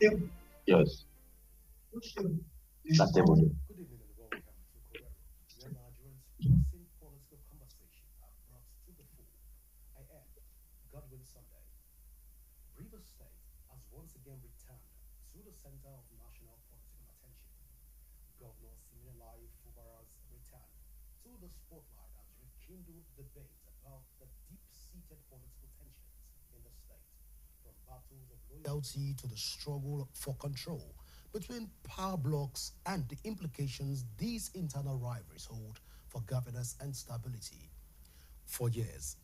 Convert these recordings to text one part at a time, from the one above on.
Yes. That's able to. Good evening and welcome to Corero, where Nigerians' pressing political conversation are brought to the fore. I am Godwin Sunday. Rivers State has once again returned to the center of national political attention. Governor Siminalayi Fubara's return to the spotlight has rekindled debate about the deep-seated political tensions in the state, from battles of loyalty to the struggle for control between power blocks and the implications these internal rivalries hold for governance and stability. For years,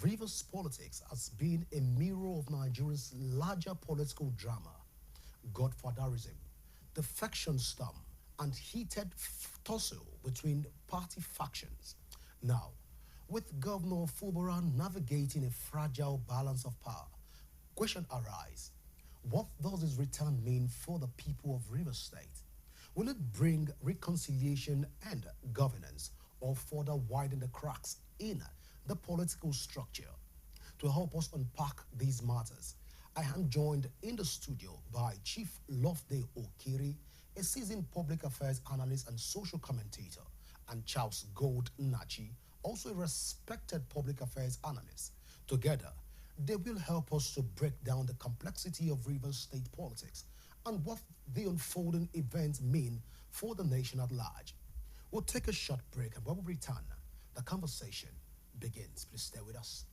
Rivers politics has been a mirror of Nigeria's larger political drama: godfatherism, the faction storm, and heated tussle between party factions. Now, with Governor Fubara navigating a fragile balance of power, question arise: what does his return mean for the people of Rivers State? Will it bring reconciliation and governance, or further widen the cracks in the political structure? To help us unpack these matters, I am joined in the studio by Chief Loveday Okiri, a seasoned public affairs analyst and social commentator, and Charles Gold Nachi, also a respected public affairs analyst. Together, they will help us to break down the complexity of Rivers State politics and what the unfolding events mean for the nation at large. We'll take a short break, and when we return, the conversation begins. Please stay with us.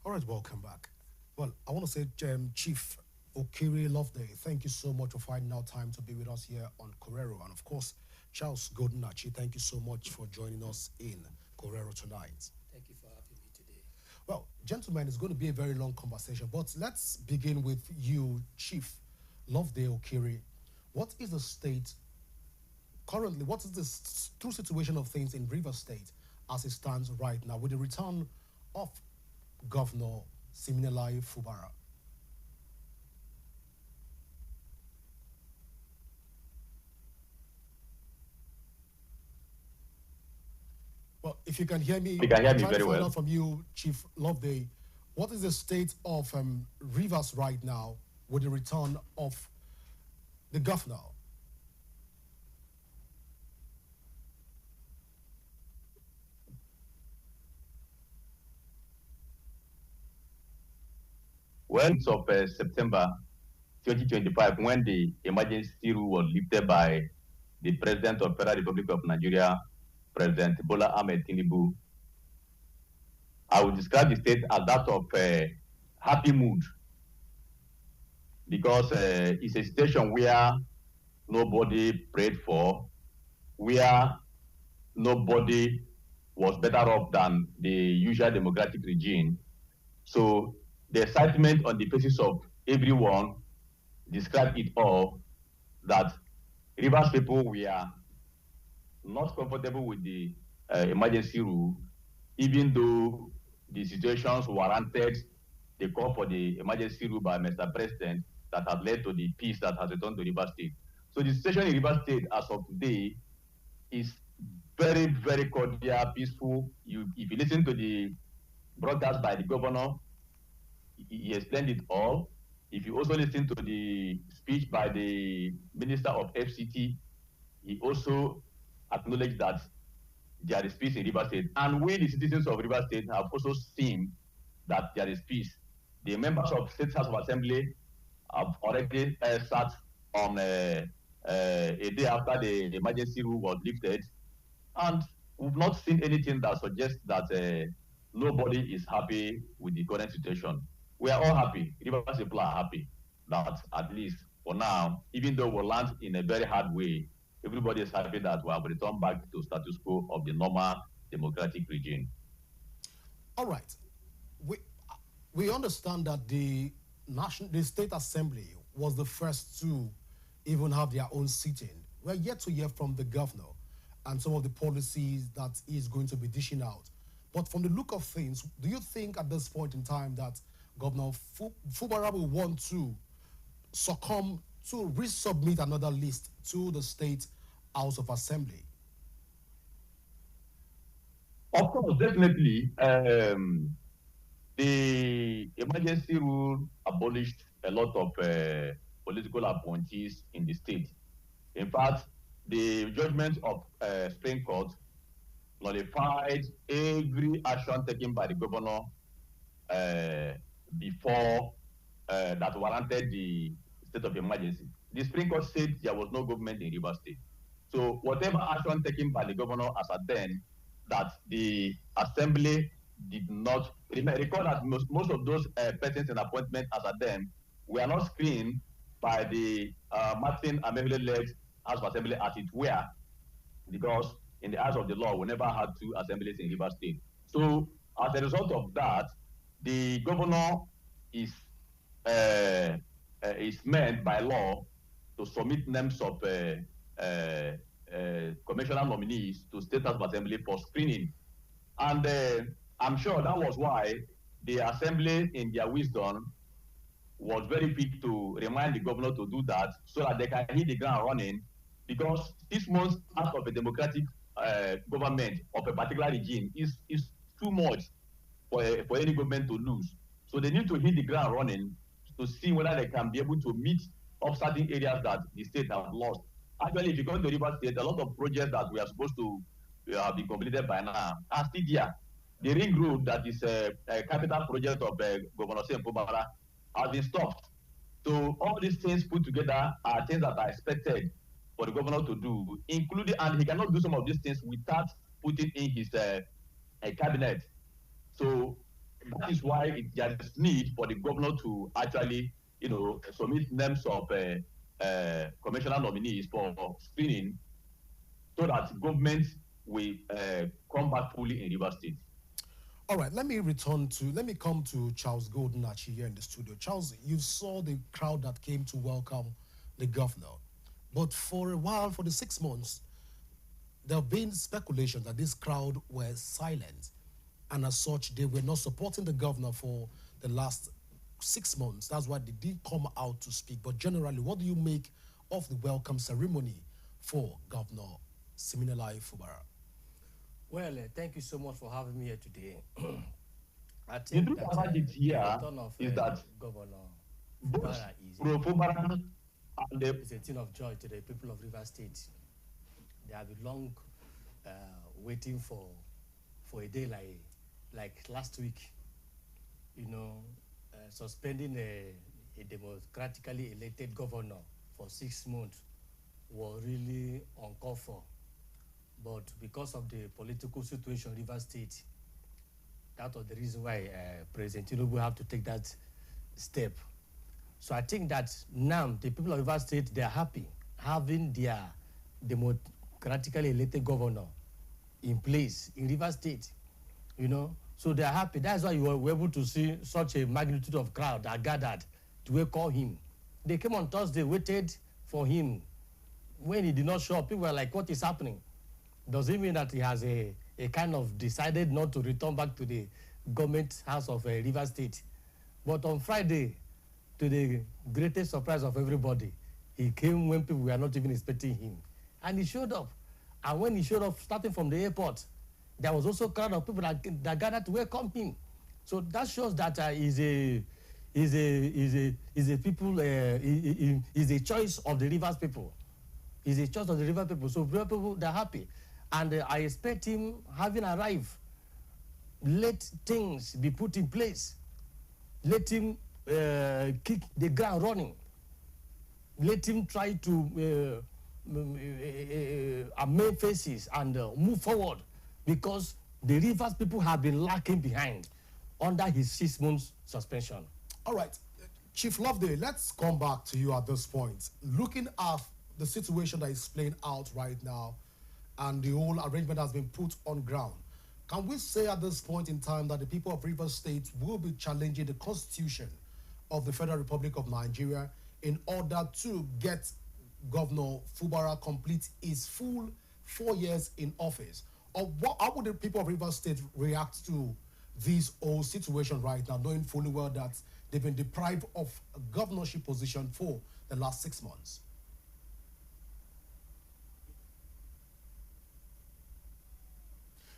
All right, welcome back. Well, I want to say, Chief Okiri Loveday, thank you so much for finding out time to be with us here on Corero. And of course, Charles Godinachi, thank you so much for joining us in Corero tonight. Thank you for having me today. Well, gentlemen, it's going to be a very long conversation, but let's begin with you, Chief Loveday Okiri. What is the state currently? What is the true situation of things in River State as it stands right now with the return of Governor Siminalayi Fubara? Well, if you can hear me, You can hear I'm me trying to very find well. out from you, Chief Loveday, what is the state of Rivers right now with the return of the governor? Well, of September 2025, when the emergency rule was lifted by the President of Federal Republic of Nigeria, President Bola Ahmed Tinubu, I would describe the state as that of happy mood because it's a situation where nobody prayed for, where nobody was better off than the usual democratic regime. So the excitement on the faces of everyone described it all that Rivers people were not comfortable with the emergency rule, even though the situations warranted the call for the emergency rule by Mr. President that has led to the peace that has returned to Rivers State. So the situation in Rivers State as of today is very, very cordial, peaceful. If you listen to the broadcast by the governor, he explained it all. If you also listen to the speech by the Minister of FCT, he also acknowledged that there is peace in River State. And we, the citizens of River State, have also seen that there is peace. The members of State House of Assembly have already sat on a day after the emergency rule was lifted, and we've not seen anything that suggests that nobody is happy with the current situation. We are all happy. River people are happy that at least for now, even though we land in a very hard way, everybody is happy that we have returned back to status quo of the normal democratic regime. All right, we we understand that the state assembly was the first to even have their own sitting. We're yet to hear from the governor and some of the policies that he's going to be dishing out. But from the look of things, do you think at this point in time that Governor Fubara will want to succumb to resubmit another list to the state House of Assembly? Of course, definitely. The emergency rule abolished a lot of political appointees in the state. In fact, the judgment of Supreme Court nullified every action taken by the governor uh, before that warranted the state of emergency. The Supreme Court said there was no government in Rivers State. So whatever action taken by the governor as at then, that the assembly did not recall that most of those persons in appointment as at then were not screened by the Martin Amehule led House of Assembly as it were, because in the eyes of the law, we never had two assemblies in Rivers State. So as a result of that, the governor is is meant by law to submit names of commissioner nominees to State House of Assembly for screening. And I'm sure that was why the assembly, in their wisdom, was very quick to remind the governor to do that so that they can hit the ground running, because 6 months out of a democratic government of a particular regime is too much for any government to lose. So they need to hit the ground running to see whether they can be able to meet up certain areas that the state have lost. Actually, if you go to River State, a lot of projects that we are supposed to have been completed by now are still there. The ring road, that is a capital project of Governor Sempobara, has been stopped. So all these things put together are things that are expected for the governor to do, including, and he cannot do some of these things without putting in his cabinet. So that is why there is need for the governor to actually, submit names of commissioner nominees for screening, so that government will come back fully in River State. All right, let me come to Charles Golden actually here in the studio. Charles, you saw the crowd that came to welcome the governor. But for a while, for the 6 months, there have been speculation that this crowd were silent. And as such, they were not supporting the governor for the last 6 months. That's why they did come out to speak. But generally, what do you make of the welcome ceremony for Governor Siminalayi Fubara? Well, thank you so much for having me here today. I The think truth that about it the here return of is that Governor both Fubara is Pro Fubara and the is a thing of joy to the people of River State. They have been long waiting for a day like last week, suspending a democratically elected governor for 6 months was really uncalled for. But because of the political situation in River State, that was the reason why President Tinubu have to take that step. So I think that now the people of River State, they are happy having their democratically elected governor in place in River State, So they are happy. That's why you were able to see such a magnitude of crowd that gathered to welcome him. They came on Thursday, waited for him. When he did not show up, people were like, what is happening? Does it mean that he has a kind of decided not to return back to the government house of River State? But on Friday, to the greatest surprise of everybody, he came when people were not even expecting him. And he showed up. And when he showed up, starting from the airport, there was also a crowd of people that gathered to welcome him. So that shows that is a choice of the Rivers people. Is a choice of the River people. So River people, they're happy. And I expect him, having arrived, let things be put in place. Let him kick the ground running. Let him try to amend faces and move forward, because the Rivers people have been lacking behind under his 6 months suspension. All right, Chief Loveday, let's come back to you at this point. Looking at the situation that is playing out right now, and the whole arrangement has been put on ground, can we say at this point in time that the people of Rivers State will be challenging the Constitution of the Federal Republic of Nigeria in order to get Governor Fubara complete his full 4 years in office? Or how would the people of Rivers State react to this whole situation right now, knowing fully well that they've been deprived of a governorship position for the last 6 months?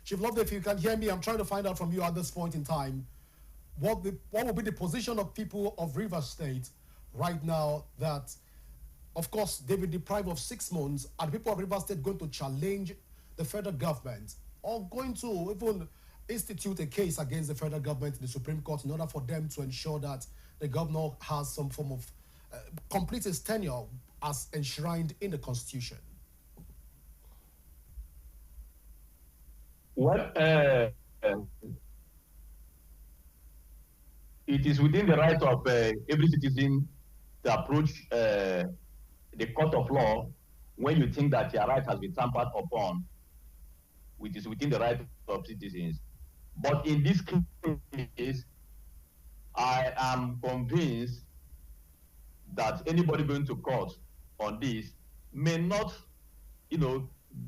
Chief Loveday, if you can hear me, I'm trying to find out from you at this point in time what will be the position of people of Rivers State right now that, of course, they've been deprived of 6 months. Are the people of Rivers State going to challenge the federal government or going to even institute a case against the federal government in the Supreme Court in order for them to ensure that the governor has some form of complete his tenure as enshrined in the Constitution? Well, it is within the right of every citizen to approach the court of law when you think that your right has been trampled upon, which is within the right of citizens. But in this case, I am convinced that anybody going to court on this may not,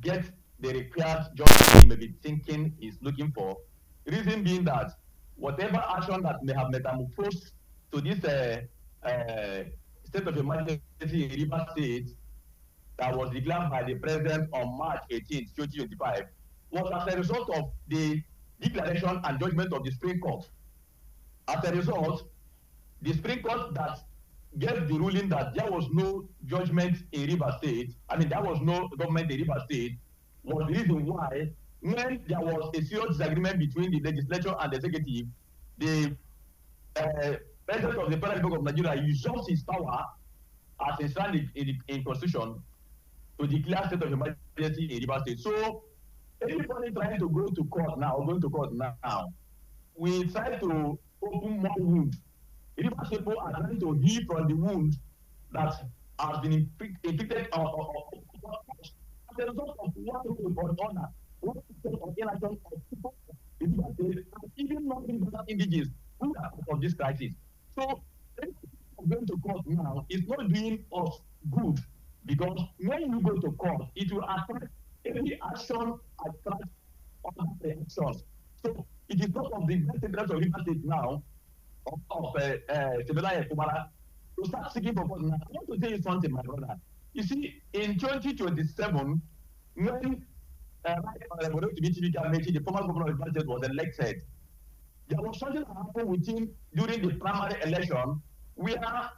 get the required justice he may be thinking he's looking for. Reason being that whatever action that may have metamorphosed to this state of emergency in Rivers State that was declared by the president on March 18, 2025, was as a result of the declaration and judgment of the Supreme Court. As a result, the Supreme Court that gave the ruling that there was no judgment in Rivers State, there was no government in Rivers State, was the reason why, when there was a serious disagreement between the legislature and the executive, the president of the Federal Republic of Nigeria usurped his power as enshrined in Constitution to declare state of emergency in Rivers State. So, anybody trying to go to court now, we try to open more wounds. Rivers people are trying to heal from the wound that has been inflicted as a result of one rule or honor, one state of inaction of people in Rivers State, and even non-indigenous who are part of this crisis. So, going to court now is not doing us good, because when you go to court, it will attract every action, attract other reactions. So, it is not of the best interest of Rivers State now, of Sebelaya Kumara, to start seeking for court now. I want to tell you something, my brother. You see, in 2027, when the former governor of Rivers State was elected, there was something that happened with him during the primary election where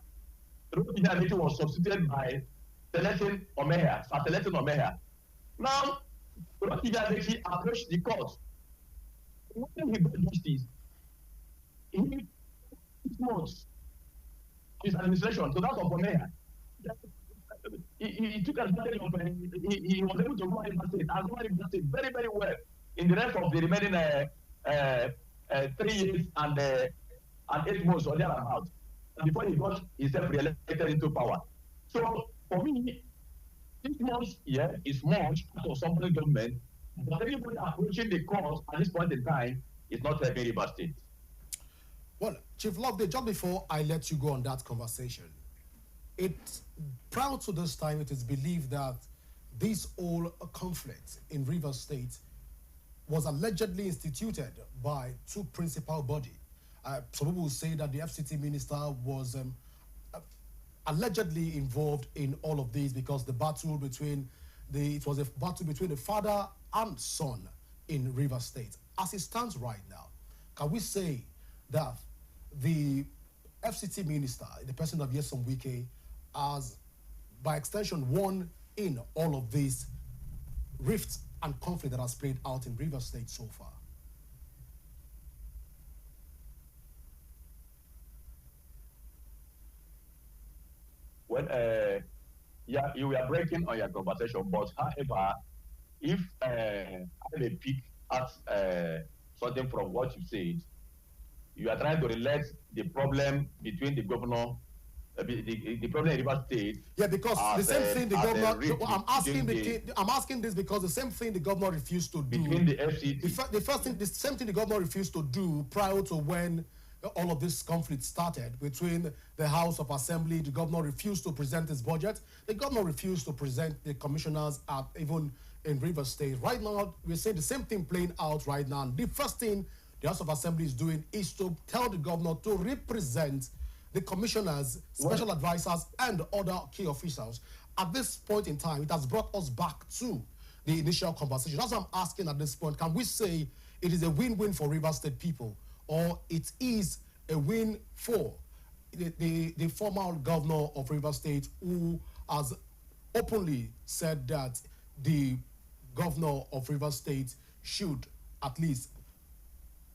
Rotimi was substituted by selecting Omeha. Now, Rotimi approached the court. When he got justice, he months his administration, so that's of Omeha. He took advantage of he was able to run Rivers State very, very well in the rest of the remaining 3 years and 8 months or thereabouts before he got himself re-elected into power. So for me, 6 months is much for somebody's government, but everybody approaching the court at this point in time is not helping Rivers State. Well, Chief Loveday, just before I let you go on that conversation, prior to this time, it is believed that this whole conflict in Rivers State was allegedly instituted by 2 principal bodies. Some people will say that the FCT minister was allegedly involved in all of this because it was a battle between the father and son in Rivers State. As it stands right now, can we say that the FCT minister, the person of Nyesom Wike, has, by extension, won in all of these rifts and conflict that has played out in Rivers State so far? Well, you were breaking on your conversation, but however, if I may pick at something from what you said, you are trying to relate the problem between the governor, the problem in Rivers State. Yeah, because the same thing the governor. I'm asking this because the same thing the governor refused to do between the FCT. The same thing the governor refused to do prior to when all of this conflict started between the House of Assembly. The governor refused to present his budget. The governor refused to present the commissioners even in Rivers State. Right now, we're seeing the same thing playing out right now. The first thing the House of Assembly is doing is to tell the governor to represent the commissioners, special advisors, and other key officials. At this point in time, it has brought us back to the initial conversation. That's what I'm asking at this point. Can we say it is a win-win for Rivers State people, or it is a win for the former governor of Rivers State, who has openly said that the governor of Rivers State should at least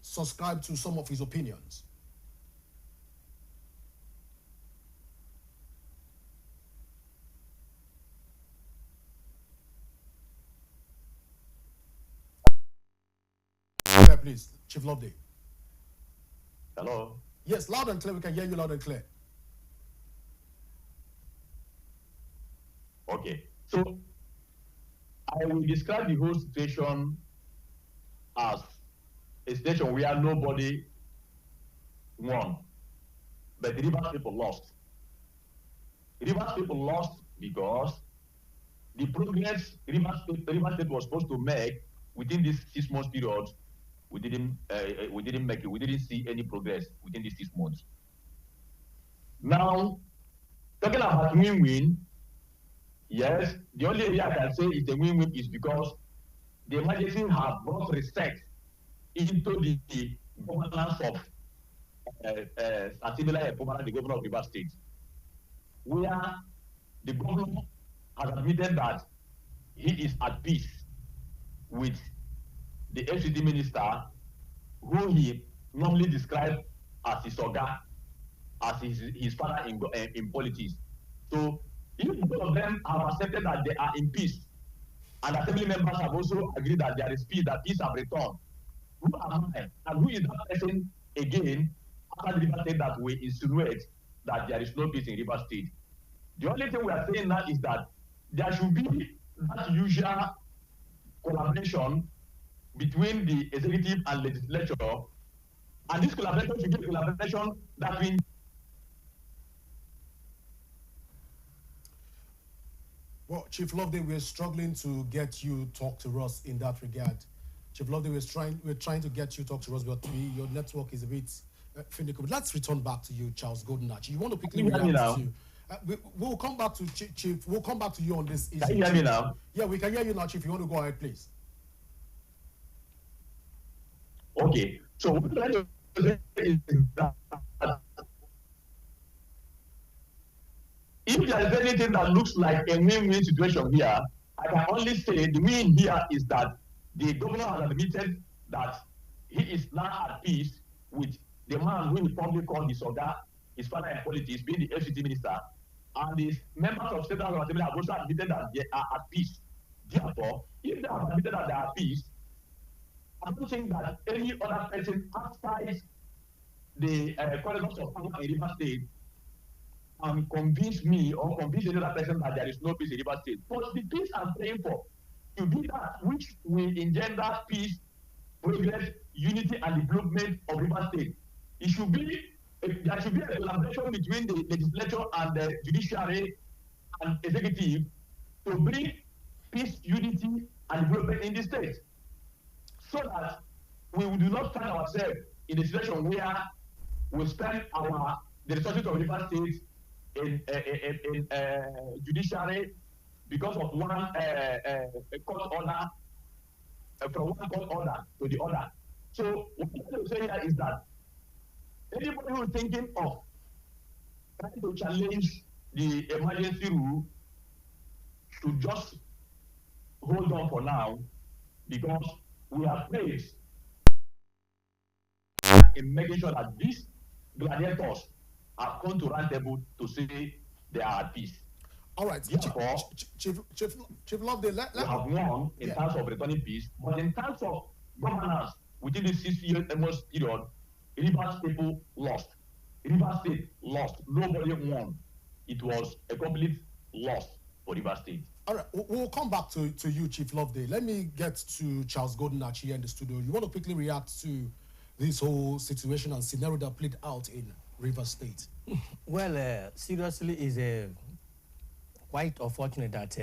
subscribe to some of his opinions? Yeah, please, Chief Loveday. Hello? Yes, loud and clear. We can hear you loud and clear. Okay. So I will describe the whole situation as a situation where nobody won, but the Rivers people lost. Rivers people lost because the progress Rivers State was supposed to make within this 6 months period, we didn't make it. We didn't see any progress within these 6 months. Now, talking about win-win, yes, the only area I can say is the win-win is because the emergency has brought respect into the governance of Santibela Epomana, the governor of Rivers State, where the governor has admitted that he is at peace with the FCT minister, who he normally described as his oga, as his father in politics. So if both of them have accepted that they are in peace, and assembly members have also agreed that there is peace, that peace have returned, who am I? And who is that person again after the River State that we insinuate that there is no peace in River State? The only thing we are saying now is that there should be that usual collaboration between the executive and legislature, and this collaboration should be a collaboration that we. Well, Chief Loveday, we're struggling to get you talk to us in that regard. Chief Loveday, we're trying to get you talk to us, but your network is a bit finicky. Let's return back to you, Charles Goldenach. You want to quickly react to? We'll come back to Chief. We'll come back to you on this issue. Can you hear me now? Yeah, we can hear you now, Chief. You want to go ahead, please? Okay. So what I'm trying to say is that if there is anything that looks like a win-win situation here, I can only say the win here is that the governor has admitted that he is now at peace with the man who he probably called his oga, his father in politics, being the FCT minister, and the members of State House of Assembly have also admitted that they are at peace. Therefore, if they have admitted that they are at peace, I don't think that any other person outside the corridors of power in River State can convince me or convince any other person that there is no peace in River State. But the peace I'm praying for should be that which will engender peace, progress, unity, and development of River State. It should be there should be a collaboration between the legislature and the judiciary and executive to bring peace, unity, and development in the state, so that we do not find ourselves in a situation where we spend the resources of River State in judiciary because of one court order, from one court order to the other. So what I'm saying here is that anybody who is thinking of trying to challenge the emergency rule should just hold on for now, because we are placed in making sure that these gladiators have come to round table to say they are at peace. All right. Therefore, Chief Loveday, we have won in terms of returning peace, but in terms of governance within the 6 year MS period, Rivers people lost. Rivers State lost. Nobody won. It was a complete loss for Rivers State. All right, we'll come back to you, Chief Loveday. Let me get to Charles Goldenach here in the studio. You want to quickly react to this whole situation and scenario that played out in Rivers State? Well, seriously, it's quite unfortunate that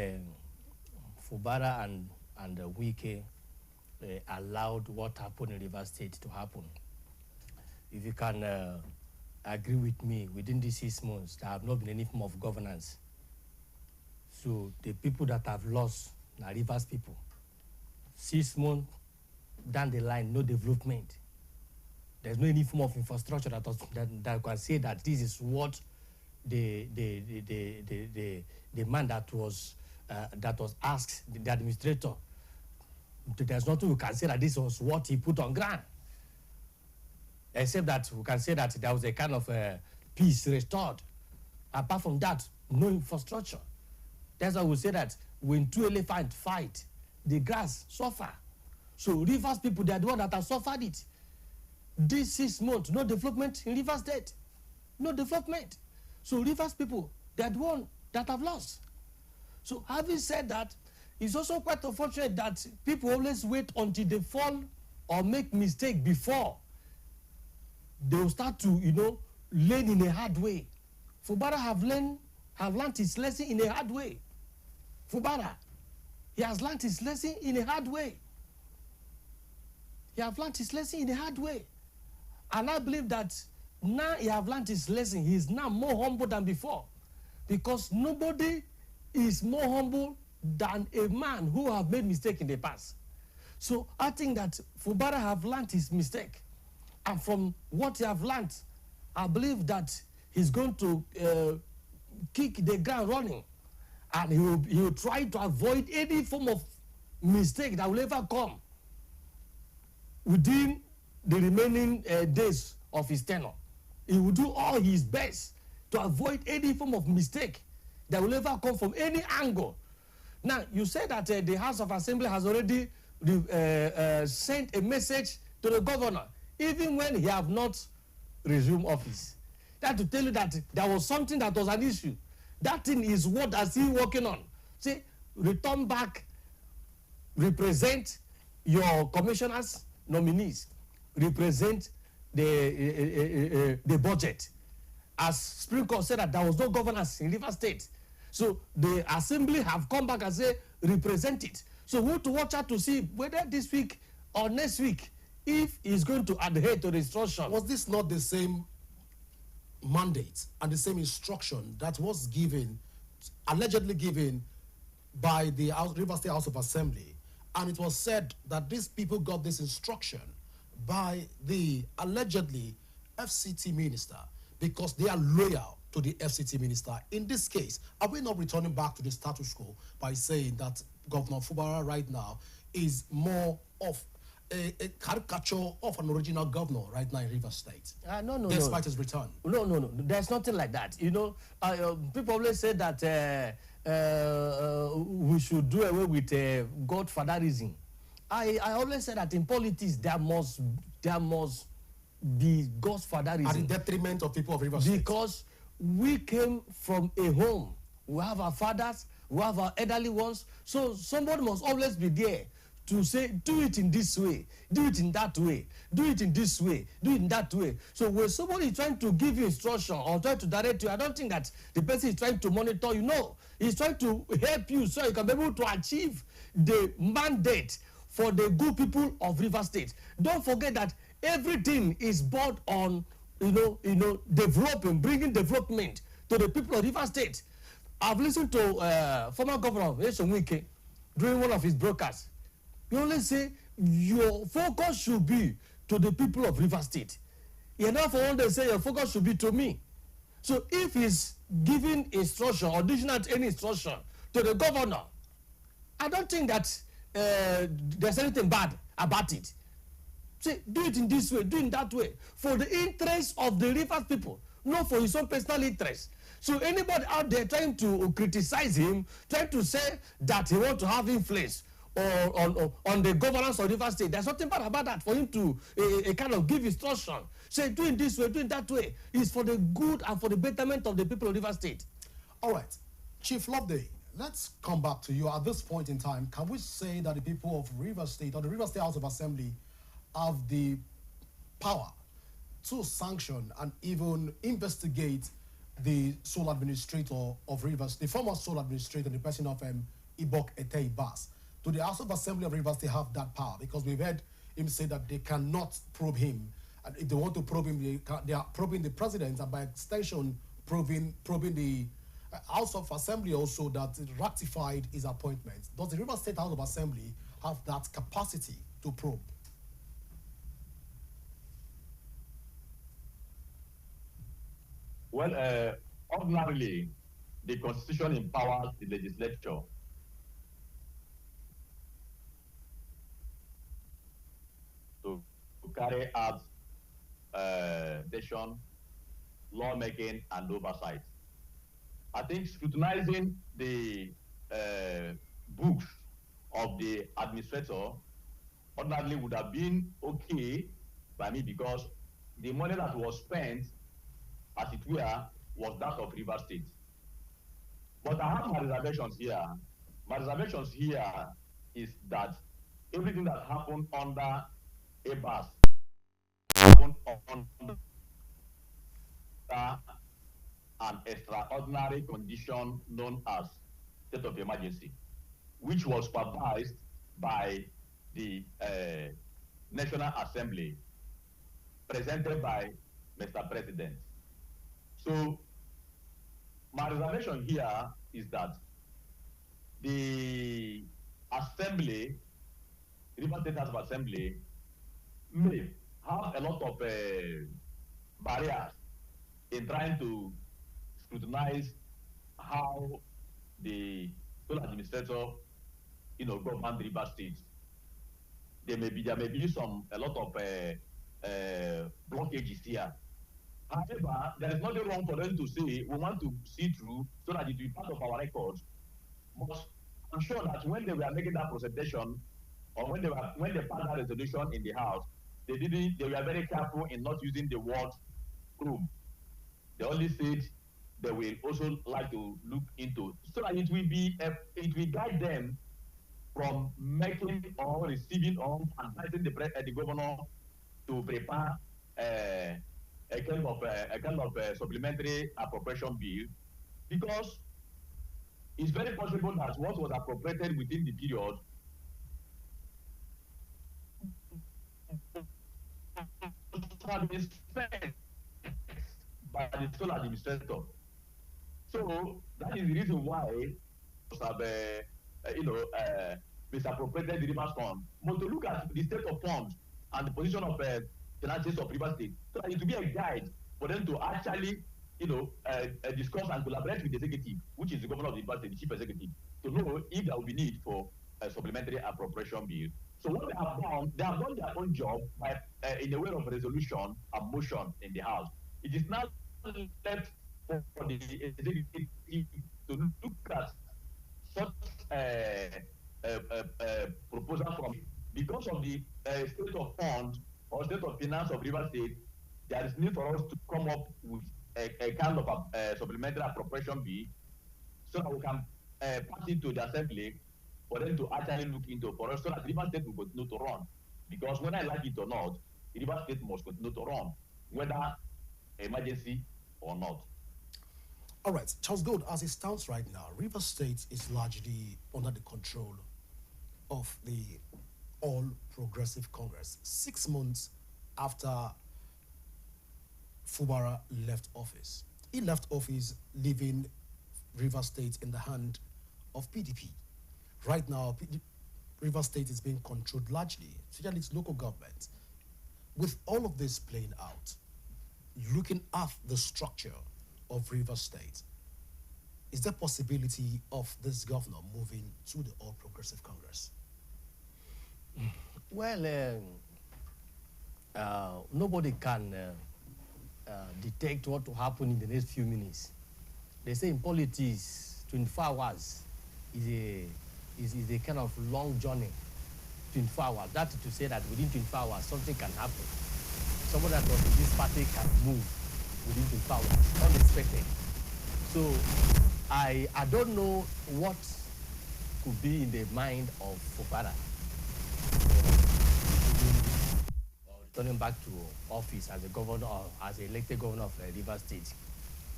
Fubara and Wike allowed what happened in Rivers State to happen. If you can agree with me, within these 6 months, there have not been any form of governance. So the people that have lost are Rivers people. 6 months down the line, no development. There's no any form of infrastructure that can say that this is what the man that was asked, the administrator. There's nothing we can say that this was what he put on ground, except that we can say that there was a kind of peace restored. Apart from that, no infrastructure. That's why we say that when two elephants fight, the grass suffer. So Rivers people, they are the ones that have suffered it. This 6 months, no development in Rivers State. No development. So Rivers people, they are the ones that have lost. So having said that, it's also quite unfortunate that people always wait until they fall or make mistake before they will start to, learn in a hard way. Fubara have learned his lesson in a hard way. Fubara, he has learned his lesson in a hard way. He has learned his lesson in a hard way. And I believe that now he has learned his lesson. He is now more humble than before. Because nobody is more humble than a man who have made mistake in the past. So I think that Fubara have learned his mistake. And from what he have learned, I believe that he's going to kick the ground running. And he will try to avoid any form of mistake that will ever come within the remaining days of his tenure. He will do all his best to avoid any form of mistake that will ever come from any angle. Now, you said that the House of Assembly has already sent a message to the governor, even when he have not resumed office. That to tell you that there was something that was an issue. That thing is what is he working on. Say, return back, represent your commissioners, nominees, represent the budget. As Supreme Court said that there was no governance in Rivers State. So the assembly have come back and say, represent it. So we have to watch out to see whether this week or next week, if he's going to adhere to the instruction. Was this not the same mandate and the same instruction that was given, allegedly given by the Rivers State House of Assembly? And it was said that these people got this instruction by the allegedly FCT minister because they are loyal to the FCT minister. In this case, are we not returning back to the status quo by saying that Governor Fubara right now is more of a caricature of an original governor right now in Rivers State? No. Despite his return. No. There's nothing like that. People always say that we should do away with godfatherism. I always say that in politics there must be godfatherism. At the detriment of people of Rivers State. Because we came from a home. We have our fathers, we have our elderly ones. So somebody must always be there to say, do it in this way, do it in that way, do it in this way, do it in that way. So when somebody is trying to give you instruction or trying to direct you, I don't think that the person is trying to monitor you. No, he's trying to help you so you can be able to achieve the mandate for the good people of Rivers State. Don't forget that everything is built on, developing, bringing development to the people of Rivers State. I've listened to former Governor Wike during one of his broadcasts. You only say your focus should be to the people of Rivers State. Enough for one day say your focus should be to me. So if he's giving instruction or dishing out any instruction to the governor, I don't think that there's anything bad about it. Say, do it in this way, do it in that way, for the interest of the Rivers people, not for his own personal interest. So anybody out there trying to criticize him, trying to say that he wants to have influence or on the governance of Rivers State, there's nothing bad about that. For him to kind of give instruction, say, do it this way, do it that way, it's for the good and for the betterment of the people of Rivers State. All right, Chief Loveday, let's come back to you. At this point in time, can we say that the people of Rivers State or the Rivers State House of Assembly have the power to sanction and even investigate the sole administrator of Rivers, the former sole administrator, the person of Ibok Etei Bass? Do the House of Assembly of Rivers State have that power? Because we've heard him say that they cannot probe him. And if they want to probe him, they are probing the president and by extension probing the House of Assembly also that ratified his appointment. Does the Rivers State House of Assembly have that capacity to probe? Well, ordinarily, the Constitution empowers the legislature to carry out session, lawmaking, and oversight. I think scrutinizing the books of the administrator ordinarily would have been okay by me because the money that was spent, as it were, was that of River State. But I have my reservations here. My reservations here is that everything that happened under ABAS happened under an extraordinary condition known as state of emergency, which was supervised by the National Assembly, presented by Mr. President. So my reservation here is that the Assembly, River State House of Assembly, may have a lot of barriers in trying to scrutinize how the sole administrator, govern River State. There may be a lot of blockages here. However, there is nothing wrong for them to say we want to see through so that it will be part of our records. But I'm sure that when they were making that presentation, or when they passed that resolution in the House, they were very careful in not using the word probe. They only said they will also like to look into so that it will guide them from making or receiving or advising the governor to prepare a kind of supplementary appropriation bill, because it's very possible that what was appropriated within the period have been spent by the sole administrator. So that is the reason why have misappropriated the Rivers Fund. But to look at the state of funds and the position of finances of River State, so that it will be a guide for them to actually, discuss and collaborate with the executive, which is the governor of the River State, the chief executive, to know if there will be need for a supplementary appropriation bill. So what they have done their own job by in the way of resolution and motion in the House. It is now left for the executive to look at such proposal from, because of the state of fund or state of finance of River State, there is need for us to come up with a kind of supplementary appropriation bill so that we can pass it to the Assembly for them to actually look into, for us, so that River State will continue to run. Because whether I like it or not, River State must continue to run, whether emergency or not. All right, Charles Gold, as it stands right now, River State is largely under the control of the All Progressive Congress. 6 months after Fubara left office, he left office leaving River State in the hand of PDP. Right now, River State is being controlled largely, especially its local government. With all of this playing out, looking at the structure of River State, is there possibility of this governor moving to the All Progressive Congress? Well, nobody can detect what will happen in the next few minutes. They say in politics, 24 hours is a kind of long journey. 24 hours. That is to say that within 24 hours, something can happen. Someone that was in this party can move within 24 hours, unexpected. So I don't know what could be in the mind of Fubara returning back to office as a governor, or as an elected governor of River State.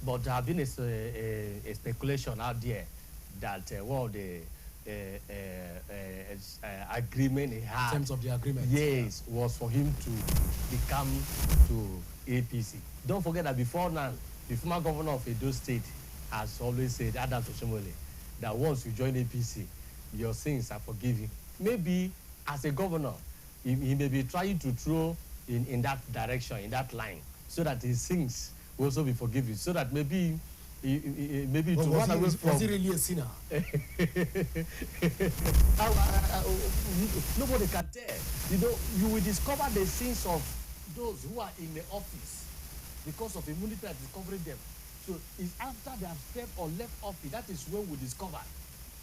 But there have been a speculation out there that one of the agreement he had, In terms of the agreement, yes, was for him to become to APC. Don't forget that before now, the former governor of Edo State has always said, Adams Oshomole, that once you join APC, your sins are forgiven. maybe as a governor, he may be trying to throw in that direction, in that line, so that his sins will also be forgiven, so that maybe maybe But to run away from. was he really a sinner? Nobody can tell. You know, you will discover the sins of those who are in the office because of immunity that is covering them. So it's after they have stepped or left office, that is when we discover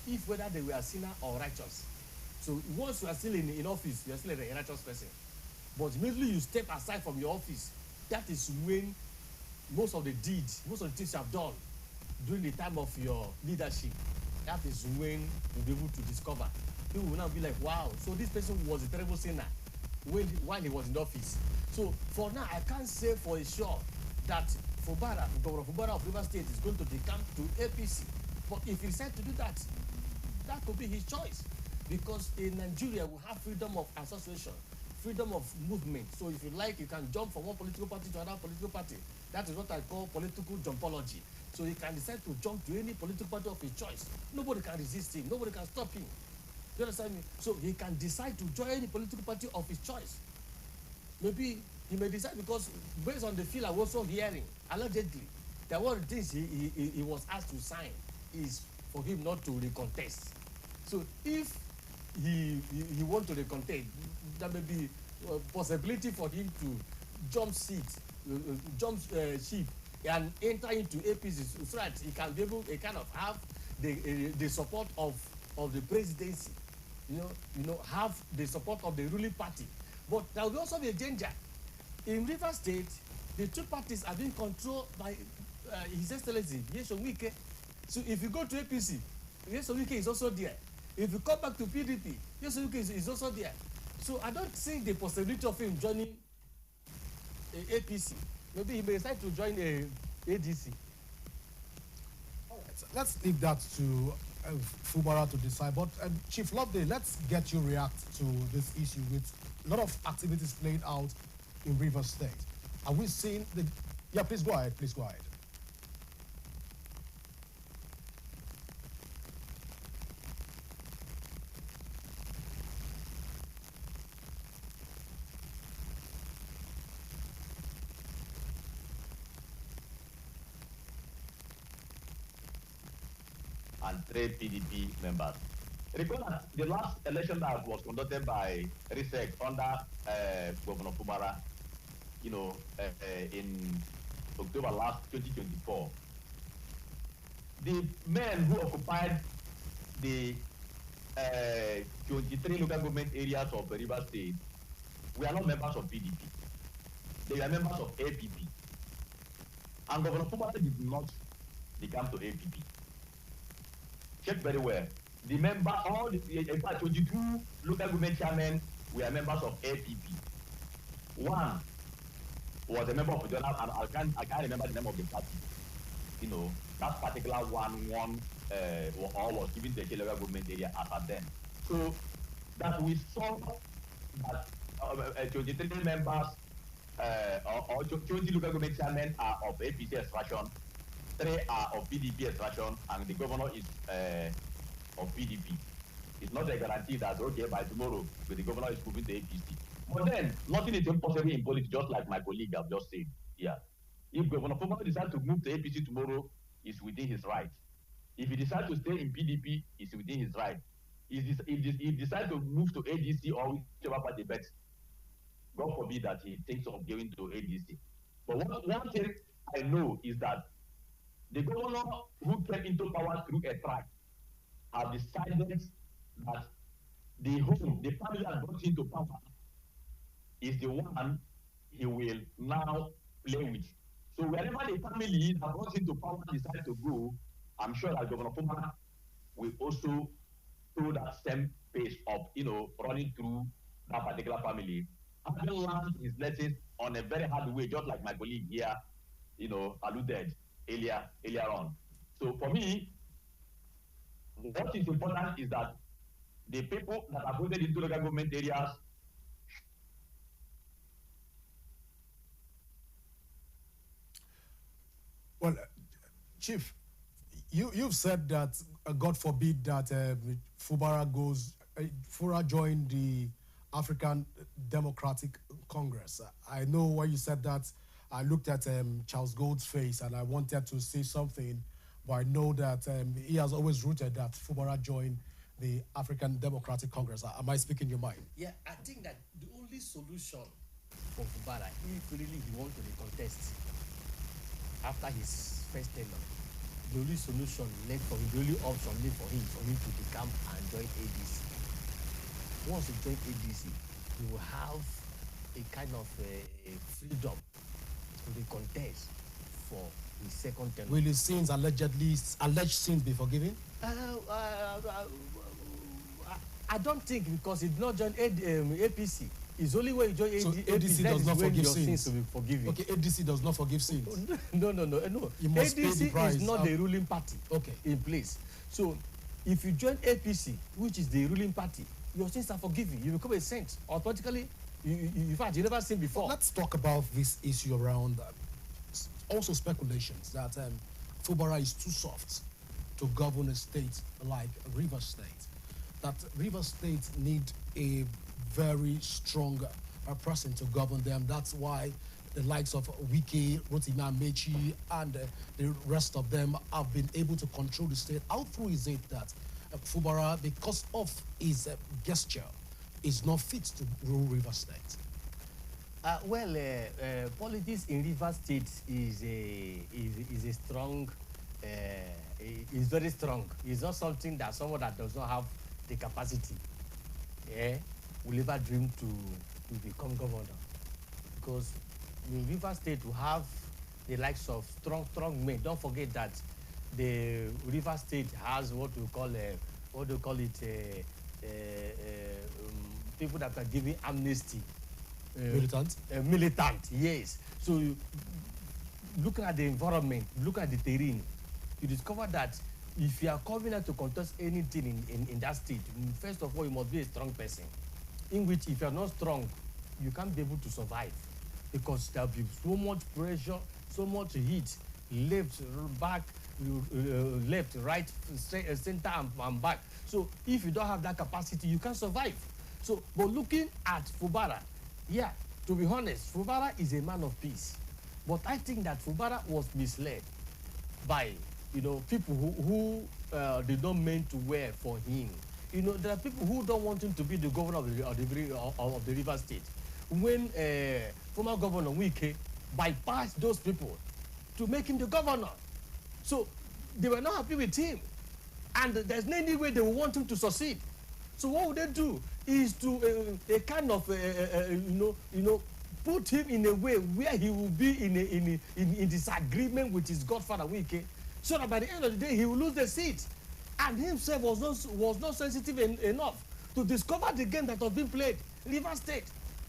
if whether they were sinner or righteous. So once you are still in office, you are still a righteous person. But immediately you step aside from your office, that is when most of the deeds, most of the things you have done during the time of your leadership, that is when you'll be able to discover. People will now be like, wow, so this person was a terrible sinner while he was in office. So for now, I can't say for sure that Governor Fubara of Rivers State is going to decamp to APC. But if he decides to do that, that could be his choice. Because in Nigeria, we have freedom of association, freedom of movement. So if you like, you can jump from one political party to another political party. That is what I call political jumpology. So he can decide to jump to any political party of his choice. Nobody can resist him. Nobody can stop him. You understand me? So he can decide to join any political party of his choice. Maybe he may decide, because based on the feel I'm also hearing, allegedly, that one of the things he was asked to sign is for him not to recontest. So if he want to recontest, there may be a possibility for him to jump ship and enter into APC so that he can be able to kind of have the support of the presidency, you know, have the support of the ruling party. But there will also be a danger. In Rivers State, the two parties are being controlled by His Excellency Nyesom Wike. So if you go to APC, Nyesom Wike is also there. If you come back to PDP, Nyesom Wike is also there. So I don't think the possibility of him joining APC. Maybe he may decide to join ADC. All right, so let's leave that to Fubara to decide. But Chief Loveday, let's get you react to this issue with a lot of activities playing out in Rivers State. Are we seeing the... Yeah, please go ahead. Please go ahead. And 3 PDP members. Recall that the last election that was conducted by RISEC under Governor Fubara, you know, in October last 2024, the men who occupied the 23 local government areas of the Rivers State were not members of PDP. They were members of APP. And Governor Fubara did not become to APP. Check very well. The member, all the, in fact, 22 local government chairmen were members of APP. One was a member of the journal, and I can't remember the name of the party. You know, that particular one was given the local government area at then. So that we saw that 23 members or 20 local government chairmen are of APC extraction, 3 are of PDP extraction, and the governor is of PDP. It's not a guarantee that, okay, by tomorrow, the governor is moving to APC. But then, nothing is impossible in politics, just like my colleague have just said. Yeah. If Governor Fubara decides to move to APC tomorrow, it's within his right. If he decides to stay in PDP, it's within his right. If he decides to move to ADC or whichever party bets, God forbid that he thinks of going to ADC. But one thing I know is that the governor who came into power through a track have decided that the home, the family that brought into power is the one he will now play with. So wherever the family that brought into power decide to go, I'm sure that Governor Fubara will also throw that same pace of, you know, running through that particular family, having learned his lessons on a very hard way, just like my colleague here, you know, alluded earlier on. So for me, what is important is that the people that are voted into local government areas. Well, Chief, you've said that God forbid that Fubara goes Fura joined the African Democratic Congress. I know when you said that, I looked at Charles Gold's face and I wanted to say something, but I know that he has always rooted that Fubara joined the African Democratic Congress. Am I speaking your mind? Yeah, I think that the only solution for Fubara, if really he wants to contest after his first tenure, the only solution left for him, the only option left for him to become and join ADC. Once he join ADC, he will have a kind of a freedom to the contest for his second tenure. Will his sins alleged sins be forgiven? I don't think, because he did not join APC. It's only when you join So ADC does not when forgive your sins. sins will be forgiven. Okay, ADC does not forgive sins. No. You must pay the ADC price. is not the ruling party Okay. in place. So if you join APC, which is the ruling party, your sins are forgiven. You become a saint. Automatically, in fact, you never seen before. Let's talk about this issue around also speculations that Fubara is too soft to govern a state like Rivers State. That Rivers State need a very strong person to govern them. That's why the likes of Wike, Rotimi Amechi, and the rest of them have been able to control the state. How true is it that Fubara, because of his gesture, is not fit to rule Rivers State? Politics in Rivers State is a strong, is very strong. It's not something that someone that does not have the capacity, will ever dream to become governor. Because in Rivers State, we have the likes of strong men. Don't forget that the Rivers State has what we call people that are giving amnesty. Militant, yes. So looking at the environment, looking at the terrain, you discover that if you are coming out to contest anything in that state, first of all, you must be a strong person. In which, if you are not strong, you can't be able to survive, because there will be so much pressure, so much heat, left, back, left, right, center, and back. So if you don't have that capacity, you can't survive. So, but looking at Fubara, yeah, to be honest, Fubara is a man of peace. But I think that Fubara was misled by, people who did not mean to wear for him. There are people who don't want him to be the governor of the River State. When former Governor Wike bypassed those people to make him the governor. So they were not happy with him. And there's no any way they will want him to succeed. So what would they do is to a kind of put him in a way where he will be in disagreement with his godfather Wike, so that by the end of the day he will lose the seat, and himself was not sensitive enough to discover the game that was being played. Rivers State,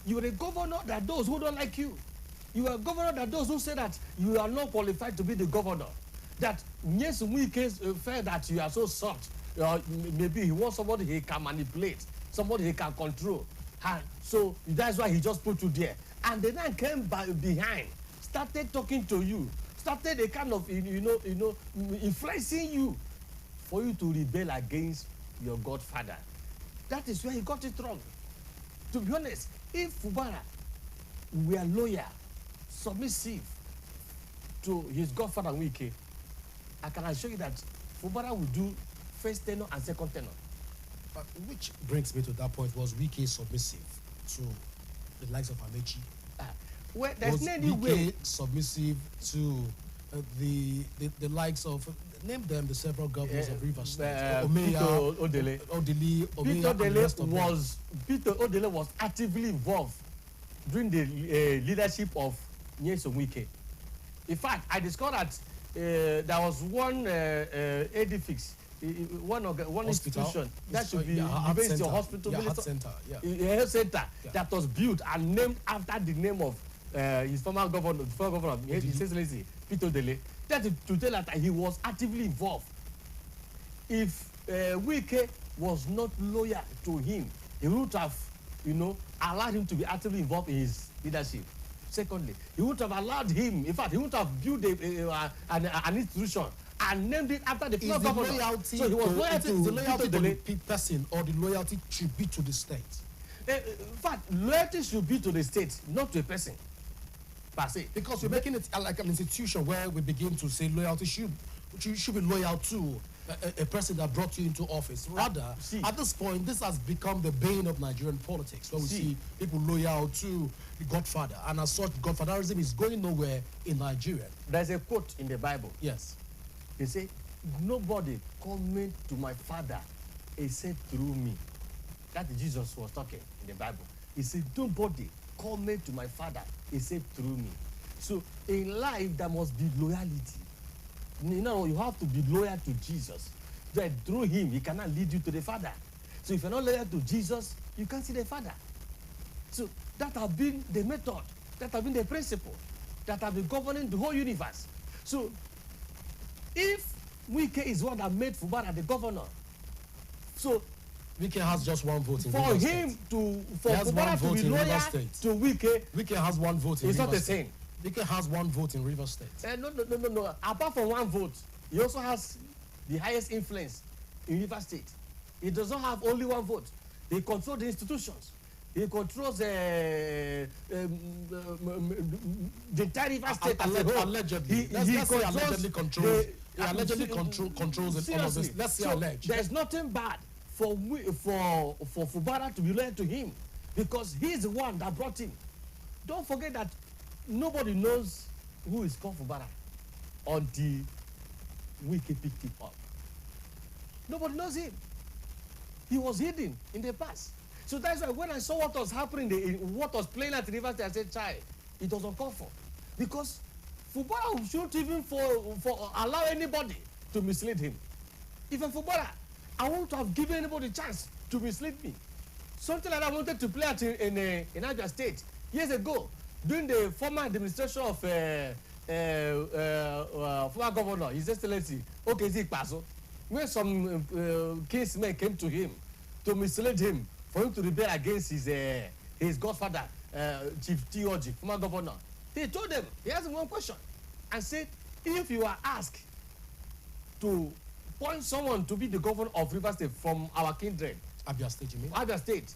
you are a governor that those who don't like you. You are a governor that those who say that you are not qualified to be the governor. That yes, Wike felt that you are so soft. Maybe he wants somebody he can manipulate, somebody he can control. And so that's why he just put you there. And then I came behind, started talking to you, started a kind of influencing you for you to rebel against your godfather. That is where he got it wrong. To be honest, if Fubara were loyal, submissive to his godfather Wike, I can assure you that Fubara will do first tenure and second tenure. Which brings me to that point, was Wike submissive to the likes of Amechi? Well, there's no any Wike way. submissive to the likes of, name them, the several governors of Rivers State? Peter Odele. Peter Odele was actively involved during the leadership of Nyesom Wike. In fact, I discovered that there was one edifice, one institution that should be based on hospital, health center, health center that was built and named after the name of his former governor, His Excellency Peter Odele. That is to tell that he was actively involved. If Wike was not loyal to him, he would have, allowed him to be actively involved in his leadership. Secondly, he would have allowed him, in fact, he would have built an institution and named it after the Is former the governor. loyalty So he was loyal to the loyalty Vito to Dele. the person or the loyalty should be to the state? In fact, loyalty should be to the state, not to a person per se. Because you're making it like an institution where we begin to say loyalty should be loyal to a person that brought you into office. Rather, at this point, this has become the bane of Nigerian politics, where we see people loyal to the Godfather, and as such, Godfatherism is going nowhere in Nigeria. There's a quote in the Bible. Yes. They say, "Nobody coming to my Father except through me." That Jesus was talking in the Bible. He said, "Nobody coming to my Father except through me." So in life, there must be loyalty. You know, you have to be loyal to Jesus. That through him, he cannot lead you to the Father. So if you're not loyal to Jesus, you can't see the Father. So that have been the method, that have been the principle, that have been governing the whole universe. So if Wike is one that made Fubara the governor, so Wike has just one vote in for Rivers him State. for Fubara to be loyal State. to Wike, Wike has one vote in it's not the Rivers State. same. Wike has one vote in Rivers State. No. Apart from one vote, he also has the highest influence in Rivers State. He does not have only one vote. He controls the institutions. He controls the entire Rivers State as a whole. Allegedly. Let's say allegedly controls. He allegedly controls all of this. Let's say alleged. There's nothing bad for Fubara to be loyal to him, because he's the one that brought him. Don't forget that nobody knows who is called Fubara until Wike picked him up. Nobody knows him. He was hidden in the past. So that's why when I saw what was happening, what was playing at the River State, I said, "Child, it was uncalled for." Because Fubara shouldn't even allow anybody to mislead him. Even Fubara, I want to have given anybody a chance to mislead me. Something like that I wanted to play at in Abia State years ago, during the former administration of former governor, His Excellency Okezie Ikpeazu, when some kinsmen came to him to mislead him for him to rebel against his godfather, Chief T.O.G., former governor. He told them, he asked him one question and said, "If you are asked to appoint someone to be the governor of Rivers State from our kindred," Abia State, you mean? Abia State,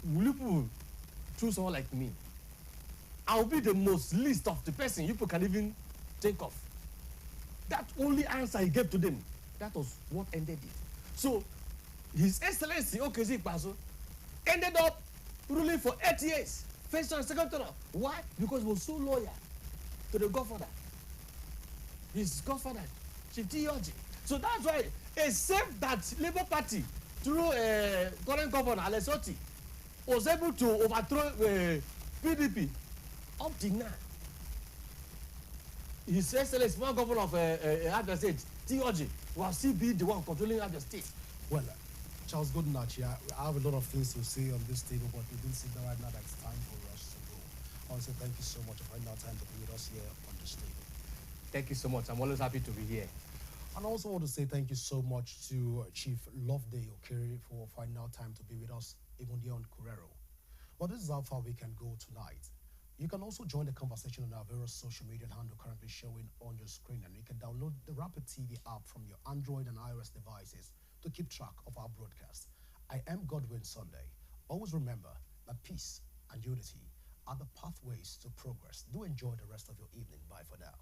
"will you people choose someone like me? I'll be the most least of the person you people can even think of." That only answer he gave to them, that was what ended it. So His Excellency Okezie Ikpeazu ended up ruling for 8 years, first and second term. Why? Because he was so loyal to the godfather, his godfather, Chief T.O.G. So that's why, except that Labour Party, through current governor Alex Otti, was able to overthrow PDP up to now. His Excellency, former governor of Abia State, T.O.G., will still be the one controlling Abia State. Well, Charles Goodnach here. I have a lot of things to say on this table, but we didn't see that right now. That's time for us to go. I want to say thank you so much for finding out time to be with us here on this table. Thank you so much. I'm always happy to be here. And I also want to say thank you so much to Chief Loveday Okere for finding out time to be with us even here on Curero. Well, this is how far we can go tonight. You can also join the conversation on our various social media handle currently showing on your screen, and you can download the Rapid TV app from your Android and iOS devices to keep track of our broadcast. I am Godwin Sunday. Always remember that peace and unity are the pathways to progress. Do enjoy the rest of your evening. Bye for now.